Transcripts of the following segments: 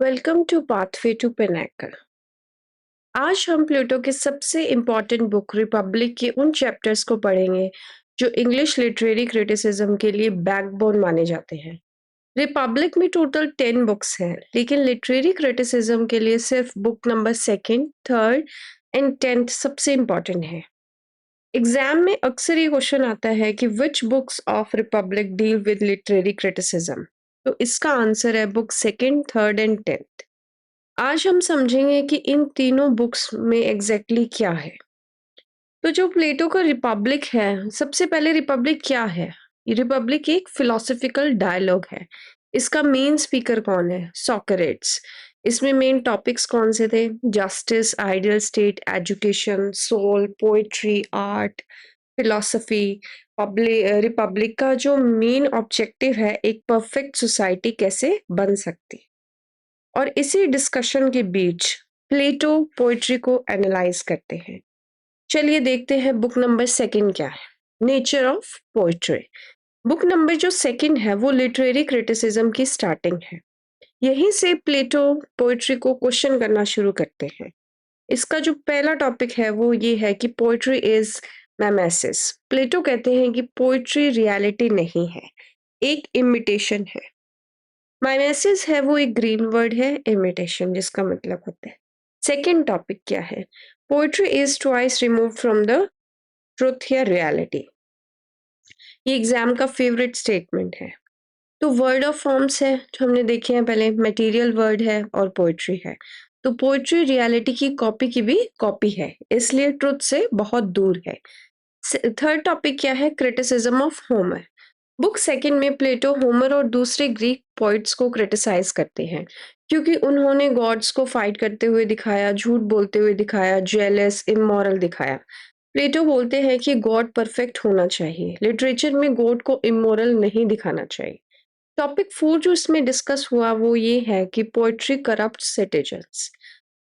Welcome to pathway to pinnacle. आज हम प्लेटो के सबसे इम्पोर्टेंट बुक रिपब्लिक के उन चैप्टर्स को पढ़ेंगे जो इंग्लिश लिटरेरी क्रिटिसिज्म के लिए बैकबोन माने जाते हैं। रिपब्लिक में टोटल 10 बुक्स हैं, लेकिन लिटरेरी क्रिटिसिज्म के लिए सिर्फ book number second, third and 10th सबसे इम्पोर्टेंट है। एग्जाम में अक्सर ये क्वेश्चन आता है कि विच books of Republic deal with literary criticism. तो इसका आंसर है book second, third and 10th। आज हम समझेंगे कि इन तीनों बुक्स में एग्जैक्टली क्या है। तो जो प्लेटो का रिपब्लिक है, सबसे पहले रिपब्लिक क्या है? रिपब्लिक एक फिलोसॉफिकल डायलॉग है। इसका मेन स्पीकर कौन है? सोक्रेट्स। इसमें मेन टॉपिक्स कौन से थे? Justice, ideal state, education, soul, poetry, art, philosophy. Republic का जो मेन ऑब्जेक्टिव है, एक परफेक्ट सोसाइटी कैसे बन सकती। और इसी डिस्कशन के बीच प्लेटो पोएट्री को एनालाइज करते हैं। चलिए देखते हैं बुक नंबर सेकंड क्या है, nature of poetry. Book number जो सेकंड है वो लिटरेरी क्रिटिसिज्म की स्टार्टिंग है। यहीं से प्लेटो पोएट्री को क्वेश्चन करना शुरू करते हैं। इसका जो पहला टॉपिक है वो ये है कि पोएट्री इज मैमेसिस। प्लेटो कहते हैं कि पोएट्री रियलिटी नहीं है, एक इमिटेशन है। माइमेसिस है वो एक ग्रीन वर्ड है, इमिटेशन जिसका मतलब होता है। सेकेंड टॉपिक क्या है? Poetry is twice remove from the truth या रियलिटी। ये एग्जाम का फेवरेट स्टेटमेंट है। तो वर्ड ऑफ फॉर्म्स है जो हमने देखे हैं पहले, मटेरियल वर्ड है और पोएट्री है। तो पोएट्री रियलिटी की कॉपी भी कॉपी है, इसलिए ट्रुथ से बहुत दूर है। थर्ड टॉपिक क्या है? Criticism of Homer. Book second में प्लेटो होमर और दूसरे ग्रीक पोइट्स को क्रिटिसाइज करते हैं क्योंकि उन्होंने गॉड्स को फाइट करते हुए दिखाया, झूठ बोलते हुए दिखाया, जेलस, इमोरल दिखाया। प्लेटो बोलते हैं कि गॉड परफेक्ट होना चाहिए, लिटरेचर में गॉड को इमोरल नहीं दिखाना चाहिए। टॉपिक 4 जो इसमें डिस्कस हुआ वो ये है कि poetry corrupt citizens.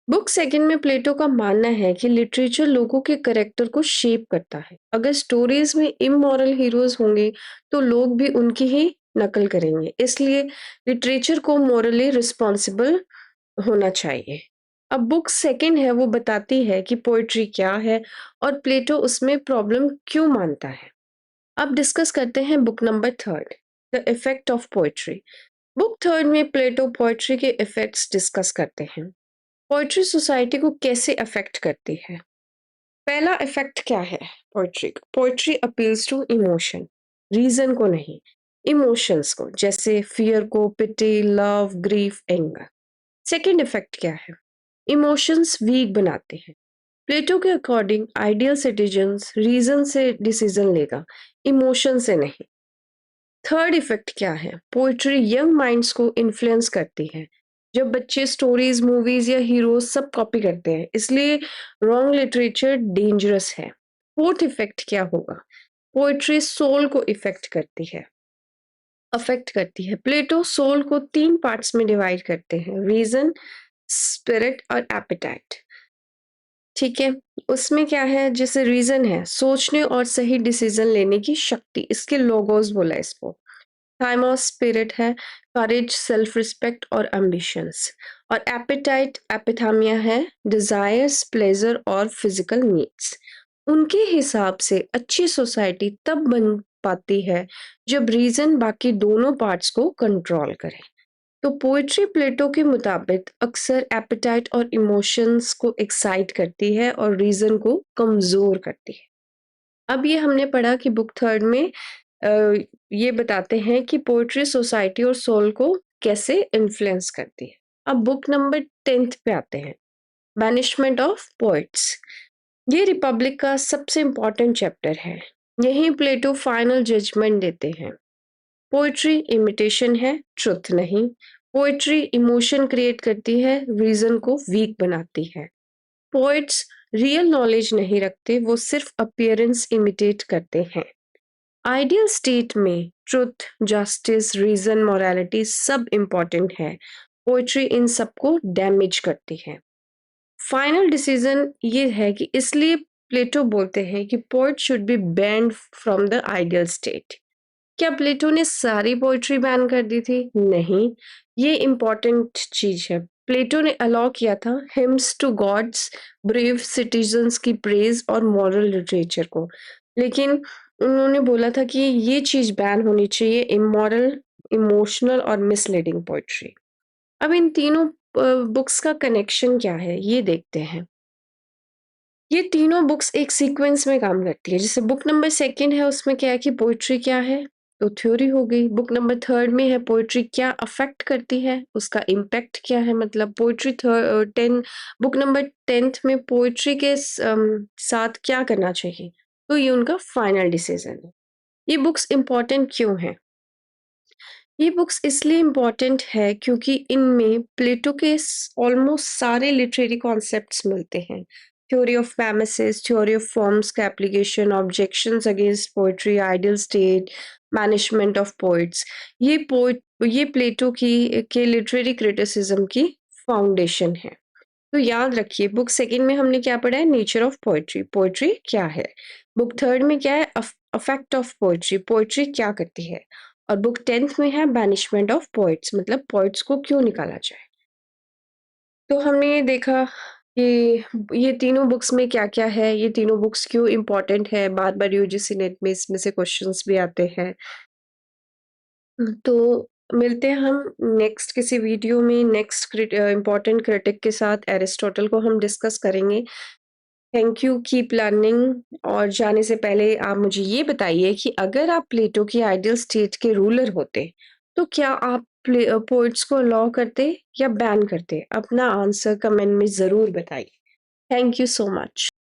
Book second में प्लेटो का मानना है कि लिटरेचर लोगों के करेक्टर को शेप करता है। अगर स्टोरीज में इमोरल हीरोज होंगे तो लोग भी उनकी ही नकल करेंगे, इसलिए लिटरेचर को मोरली रिस्पॉन्सिबल होना चाहिए। अब बुक सेकंड है वो बताती है कि पोएट्री क्या है और प्लेटो उसमें प्रॉब्लम क्यों मानता है। अब डिस्कस करते हैं book number third, the effect of poetry. Book third में प्लेटो पोएट्री के इफेक्ट्स डिस्कस करते हैं। पोएट्री सोसाइटी को कैसे अफेक्ट करती है? पहला इफेक्ट क्या है पोएट्री का? Poetry appeals to emotion, reason को नहीं, इमोशंस को, जैसे फियर को, pity, love, grief, anger. Second effect क्या है? इमोशंस वीक बनाते हैं। प्लेटो के अकॉर्डिंग आइडियल सिटीजन्स रीजन से डिसीजन लेगा, इमोशन से नहीं। थर्ड इफेक्ट क्या है? पोएट्री यंग माइंड्स को इन्फ्लुएंस करती है। जब बच्चे स्टोरीज, मूवीज या हीरोज सब कॉपी करते हैं, इसलिए रॉन्ग लिटरेचर डेंजरस है। फोर्थ इफेक्ट क्या होगा? पोएट्री सोल को अफेक्ट करती है। प्लेटो सोल को 3 पार्ट्स में डिवाइड करते हैं, रीजन, स्पिरिट और एपिटाइट। ठीक है, उसमें क्या है? जैसे रीजन है सोचने और सही डिसीजन लेने की शक्ति, इसके लोगोस बोला इसको। थाइमोस स्पिरिट है करेज, सेल्फ रिस्पेक्ट और एम्बिशंस। और एपिटाइट, एपिथामिया है डिजायर्स, प्लेजर और फिजिकल नीड्स। उनके हिसाब से अच्छी सोसाइटी तब बन पाती है जब रीजन बाकी दोनों पार्ट्स को कंट्रोल करे। तो पोएट्री प्लेटो के मुताबिक अक्सर एपिटाइट और इमोशंस को एक्साइट करती है और रीजन को कमजोर करती है। अब ये हमने पढ़ा कि बुक थर्ड में ये बताते हैं कि पोएट्री सोसाइटी और सोल को कैसे इन्फ्लुएंस करती है। अब बुक नंबर 10th पे आते हैं, बैनिशमेंट ऑफ पोएट्स। ये रिपब्लिक का सबसे इम्पोर्टेंट चैप्टर है। यहीं प्लेटो फाइनल जजमेंट देते हैं। पोएट्री इमिटेशन है, ट्रुथ नहीं। पोएट्री इमोशन क्रिएट करती है, रीजन को वीक बनाती है। पोएट्स रियल नॉलेज नहीं रखते, वो सिर्फ अपीयरेंस इमिटेट करते हैं। आइडियल स्टेट में ट्रुथ, जस्टिस, रीजन, मोरालिटी सब इम्पोर्टेंट है। पोएट्री इन सबको डैमेज करती है। फाइनल डिसीजन ये है कि इसलिए प्लेटो बोलते हैं कि poet should be banned from the ideal state. क्या प्लेटो ने सारी पोएट्री बैन कर दी थी? नहीं, ये इम्पोर्टेंट चीज़ है। प्लेटो ने अलाउ किया था hymns to gods, brave citizens की प्रेज़ और मॉरल लिटरेचर को। लेकिन उन्होंने बोला था कि ये चीज़ बैन होनी चाहिए, इमोरल, इमोशनल और मिसलीडिंग पोएट्री। अब इन तीनों बुक्स का कनेक्शन क्या है, ये देखते हैं। ये तीनों बुक्स एक सीक्वेंस में काम करती है। जैसे बुक नंबर 2 है, उसमें क्या है कि पोएट्री क्या है? तो थ्योरी हो गई। बुक नंबर 3 में है पोएट्री क्या अफ़ेक्ट करती है, उसका इम्पैक्ट क्या है, मतलब पोएट्री 10 बुक नंबर 10th में पोएट्री के साथ क्या करना चाहिए? तो ये उनका फाइनल डिसीज़न है। ये बुक्स इम्पोर्टेंट क्यों हैं? ये बुक्स इसलिए इम्पोर्टेंट है क्योंकि इनमें प्लेटो के ऑलमोस्ट सारे लिटरेरी कॉन्सेप्ट्स मिलते हैं। Theory of premises, theory of forms का application, objections against poetry, ideal state, management of poets. ये प्लेटो की के लिटरेरी क्रिटिसिज्म की फाउंडेशन है। तो याद रखिए, बुक 2 में हमने क्या पढ़ा है? नेचर ऑफ पोएट्री, पोएट्री क्या है? बुक 3 में क्या है? अफेक्ट ऑफ पोएट्री, पोएट्री क्या करती है? और बुक 10th में है बैनिशमेंट ऑफ पोएट्स, मतलब पोएट्स को क्यों निकाला जाए। तो हमने ये देखा कि ये तीनों बुक्स में क्या-क्या है, ये तीनों बुक्स क्यों इम्पोर्टेंट है, बार-बार यूजीसी नेट में इसमें से क्वेश्चंस भी आते हैं। तो मिलते हैं हम नेक्स्ट किसी वीडियो में, नेक्स्ट इम्पोर्टेंट क्रिटिक के साथ एरिस्टोटल को हम डिस्कस करेंगे। Thank you, keep learning. और जाने से पहले आप मुझे ये बताइए कि अगर आप प्लेटो की आइडियल स्टेट के रूलर होते, तो क्या आप पोइट्स को अलाउ करते या बैन करते? अपना आंसर कमेंट में ज़रूर बताइए। Thank you so much.